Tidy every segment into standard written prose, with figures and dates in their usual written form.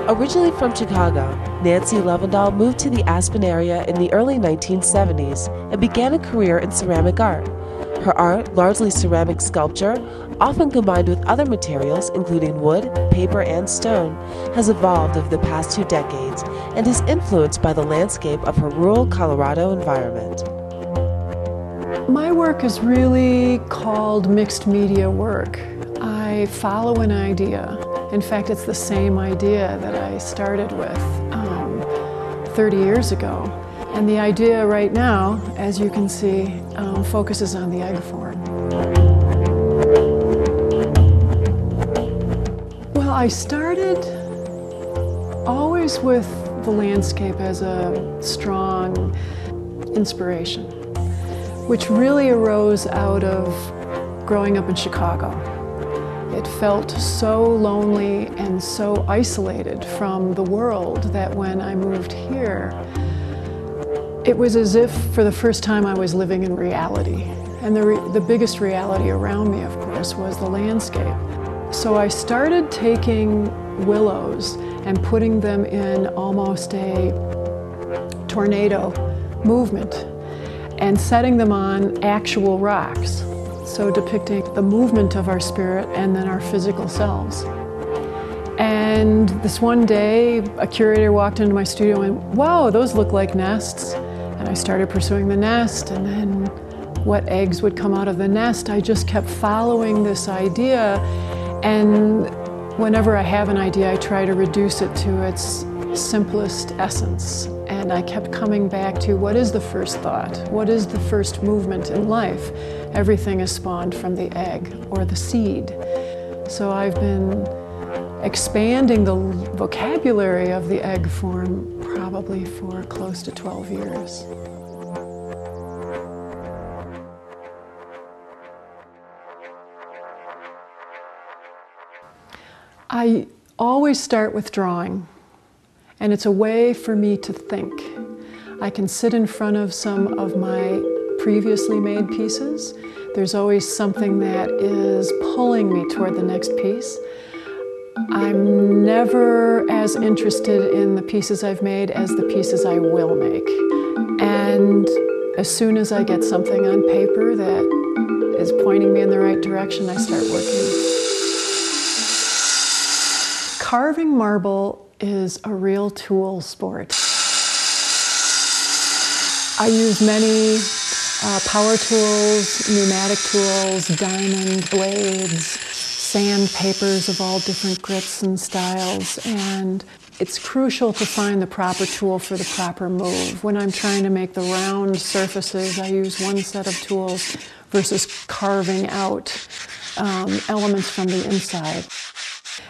Originally from Chicago, Nancy Lovendahl moved to the Aspen area in the early 1970s and began a career in ceramic art. Her art, largely ceramic sculpture, often combined with other materials including wood, paper, and stone, has evolved over the past 2 decades and is influenced by the landscape of her rural Colorado environment. My work is really called mixed media work. I follow an idea. In fact, it's the same idea that I started with 30 years ago. And the idea right now, as you can see, focuses on the egg form. Well, I started always with the landscape as a strong inspiration, which really arose out of growing up in Chicago. It felt so lonely and so isolated from the world that when I moved here, it was as if for the first time I was living in reality. And the biggest reality around me, of course, was the landscape. So I started taking willows and putting them in almost a tornado movement and setting them on actual rocks, so depicting the movement of our spirit and then our physical selves. And this one day, a curator walked into my studio and went, "Wow, those look like nests." And I started pursuing the nest, and then what eggs would come out of the nest. I just kept following this idea, and whenever I have an idea, I try to reduce it to its simplest essence. And I kept coming back to, what is the first thought? What is the first movement in life? Everything is spawned from the egg or the seed. So I've been expanding the vocabulary of the egg form probably for close to 12 years. I always start with drawing, and it's a way for me to think. I can sit in front of some of my previously made pieces. There's always something that is pulling me toward the next piece. I'm never as interested in the pieces I've made as the pieces I will make. And as soon as I get something on paper that is pointing me in the right direction, I start working. Carving marble is a real tool sport. I use many power tools, pneumatic tools, diamond blades, sandpapers of all different grits and styles, and it's crucial to find the proper tool for the proper move. When I'm trying to make the round surfaces, I use one set of tools versus carving out elements from the inside.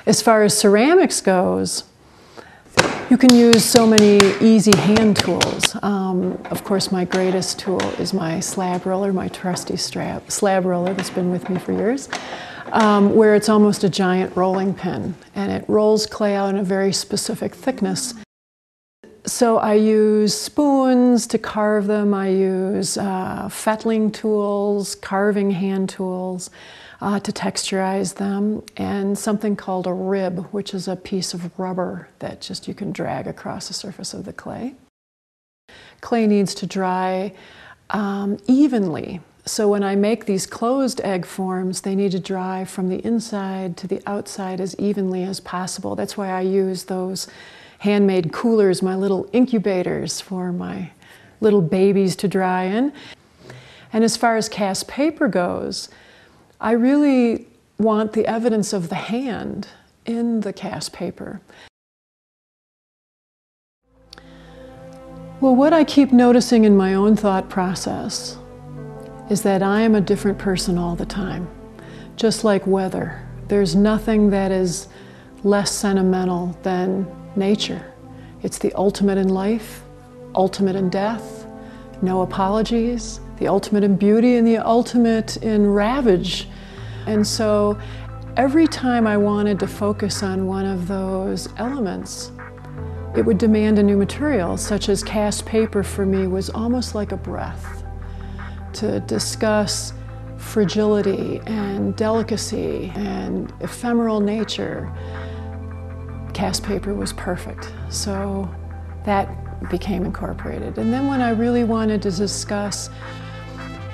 As far as ceramics goes, you can use so many easy hand tools. Of course, my greatest tool is my slab roller, my trusty slab roller that's been with me for years, where it's almost a giant rolling pin, and it rolls clay out in a very specific thickness. So I use spoons to carve them. I use fettling tools, carving hand tools to texturize them, and something called a rib, which is a piece of rubber that just you can drag across the surface of the clay. Clay needs to dry evenly. So when I make these closed egg forms, they need to dry from the inside to the outside as evenly as possible. That's why I use those handmade coolers, my little incubators for my little babies to dry in. And as far as cast paper goes, I really want the evidence of the hand in the cast paper. Well, what I keep noticing in my own thought process is that I am a different person all the time. Just like weather, there's nothing that is less sentimental than nature. It's the ultimate in life, ultimate in death, no apologies, the ultimate in beauty and the ultimate in ravage. And so every time I wanted to focus on one of those elements, it would demand a new material, such as cast paper for me was almost like a breath to discuss fragility and delicacy and ephemeral nature. cast paper was perfect. So that became incorporated. And then when I really wanted to discuss,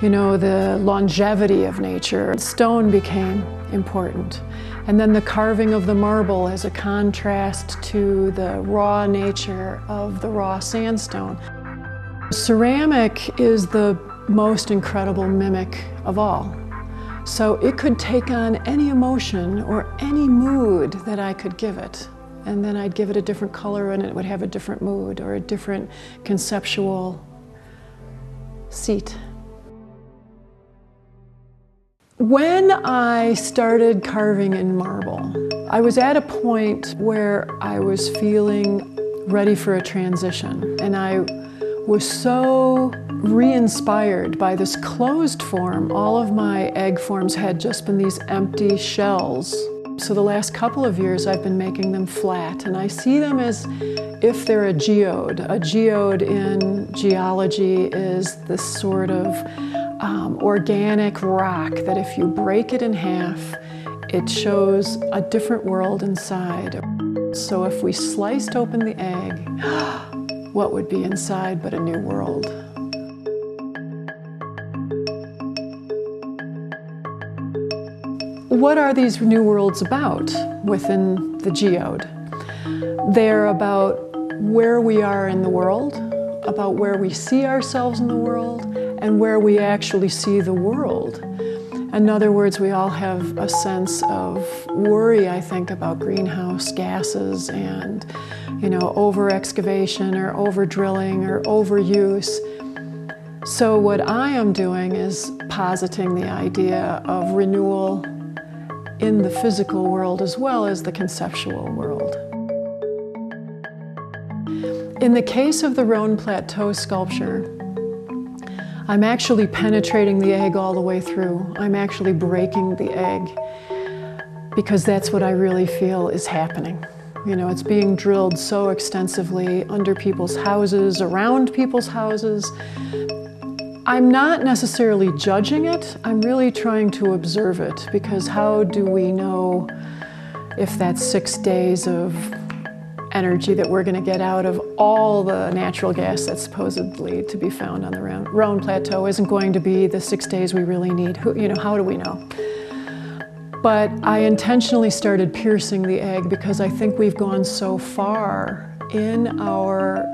you know, the longevity of nature, stone became important. And then the carving of the marble as a contrast to the raw nature of the raw sandstone. Ceramic is the most incredible mimic of all. So it could take on any emotion or any mood that I could give it. And then I'd give it a different color and it would have a different mood or a different conceptual seat. When I started carving in marble, I was at a point where I was feeling ready for a transition, and I was so re-inspired by this closed form. All of my egg forms had just been these empty shells. So the last couple of years I've been making them flat, and I see them as if they're a geode. A geode in geology is this sort of organic rock that if you break it in half, it shows a different world inside. So if we sliced open the egg, what would be inside but a new world? What are these new worlds about within the geode? They're about where we are in the world, about where we see ourselves in the world, and where we actually see the world. In other words, we all have a sense of worry, I think, about greenhouse gases and, you know, over-excavation or over-drilling or overuse. So what I am doing is positing the idea of renewal in the physical world as well as the conceptual world. In the case of the Rhone Plateau sculpture, I'm actually penetrating the egg all the way through. I'm actually breaking the egg because that's what I really feel is happening. You know, it's being drilled so extensively under people's houses, around people's houses. I'm not necessarily judging it. I'm really trying to observe it, because how do we know if that's 6 days of energy that we're going to get out of all the natural gas that's supposedly to be found on the Rhone Plateau isn't going to be the 6 days we really need. You know, how do we know? But I intentionally started piercing the egg because I think we've gone so far in our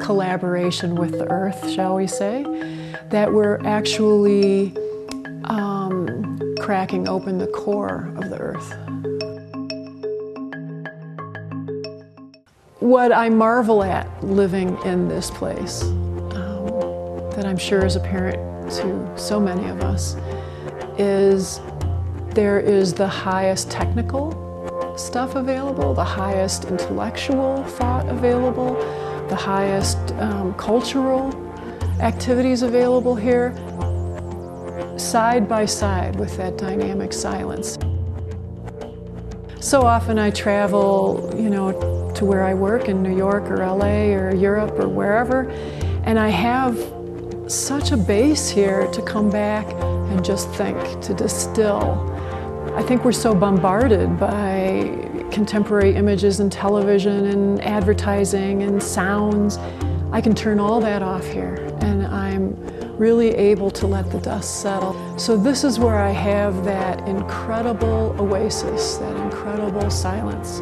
collaboration with the earth, shall we say, that we're actually cracking open the core of the earth. What I marvel at living in this place, that I'm sure is apparent to so many of us, is there is the highest technical stuff available, the highest intellectual thought available, the highest cultural activities available here, side by side with that dynamic silence. So often I travel, you know, to where I work in New York or LA or Europe or wherever, and I have such a base here to come back and just think, to distill. I think we're so bombarded by contemporary images and television and advertising and sounds. I can turn all that off here, and I'm really able to let the dust settle. So this is where I have that incredible oasis, that incredible silence.